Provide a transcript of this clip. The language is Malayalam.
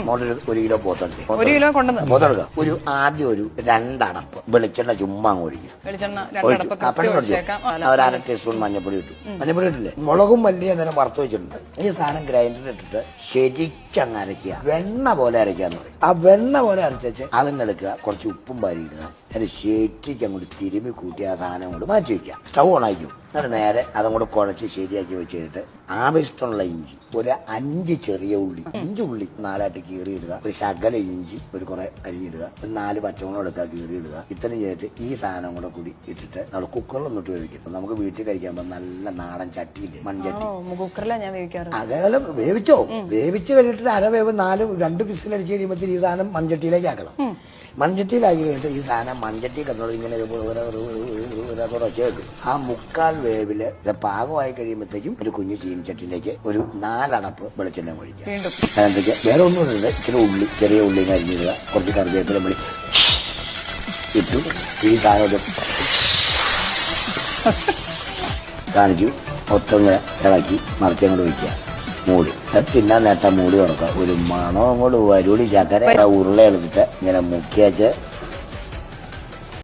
മോളൊരു 1 കിലോ പോത്തെടുക്കുക. 1 കിലോ കൊണ്ടുവന്ന് പോത്തെടുക്കുക. ആദ്യം ഒരു 2 അടപ്പ് വെളിച്ചെണ്ണ ചുമ്മാ ഒഴിക്കുക. വെളിച്ചെണ്ണ 2 അടപ്പ് ഒഴിച്ചേക്കാം. ഒരു 1/2 ടീസ്പൂൺ മഞ്ഞപ്പൊടി ഇട്ടു. മഞ്ഞപ്പൊടി ഇട്ടില്ലേ, മുളകും മല്ലിയും തന്നെ വറുത്ത് വെച്ചിട്ടുണ്ട്. ഈ സാധനം ഗ്രൈൻഡറിൽ ഇട്ടിട്ട് ശരിക്കങ്ങ് അരയ്ക്കുക. വെണ്ണ പോലെ അരയ്ക്കാന്ന് പറയും. ആ വെണ്ണ പോലെ അരച്ചു അതങ്ങ് എടുക്കുക. കുറച്ച് ഉപ്പും വാരി ഇടുക. അത് ശരിക്കും അങ്ങോട്ട് തിരുമ്മി കൂട്ടി ആ സാധനം കൊണ്ട് മാറ്റി വയ്ക്കുക. സ്റ്റൗ ഓണാക്കും. എന്നിട്ട് നേരെ അതും കൂടെ കുഴച്ച് ശരിയാക്കി വെച്ചിട്ട് ആവശ്യത്തിനുള്ള ഇഞ്ചി, ഒരു 5 ചെറിയ ഉള്ളി, 5 ഉള്ളി 4ആയിട്ട് കീറിയിടുക. ഒരു ശകല ഇഞ്ചി ഒരു കുറെ അരിഞ്ഞിടുക. ഒരു 4 പച്ചമുളക് എടുക്കുക, കീറിയിടുക. ഇത്രയും ചെയ്തിട്ട് ഈ സാധനം കൂടെ കൂടി ഇട്ടിട്ട് നമ്മൾ കുക്കറിലൊന്നിട്ട് വേവിക്കും. നമുക്ക് വീട്ടിൽ കഴിക്കുമ്പോൾ നല്ല നാടൻ ചട്ടിയില്ലേ, മൺചട്ടി, കുക്കറിലാണ് ഞാൻ വേവിക്കാറ്. അതേപോലെ വേവിച്ചോ. വേവിച്ച് കഴിഞ്ഞിട്ട് അരവേവ് 4 വിസിലടിച്ച് കഴിയുമ്പോൾ ഈ സാധനം മൺചട്ടിയിലേക്ക് ആക്കണം. മൺചട്ടിയിലാക്കി കഴിഞ്ഞിട്ട് ഈ സാധനം മൺചട്ടി കിടന്നത് ഇങ്ങനെ വെക്കും. ആ 1/4 വേവില് പാകമായി കഴിയുമ്പോഴത്തേക്കും ഒരു കുഞ്ഞു ചീനിച്ചട്ടിയിലേക്ക് ഒരു 4 അടപ്പ് വെളിച്ചെണ്ണ ഒഴിക്കുക. അതിനകത്തേക്ക് വേറെ ഒന്നുമില്ല, ഇച്ചിരി ഉള്ളി, ചെറിയ ഉള്ളി അരിഞ്ഞിടുക. കുറച്ച് കറിവേപ്പില നമ്മൾ ഇട്ടു. ഈ സാധനം കാണിച്ചു മൊത്തം ഇളക്കി മറിച്ചങ്ങോട്ട് വയ്ക്കുക. മൂടി തിന്നാൻ നേട്ട മൂടി തുറക്കുക. ഒരു മണം അങ്ങോട്ട് വരുടി ചക്കര ഉരുള എടുത്തിട്ട് ഇങ്ങനെ മുക്കിയച്ച്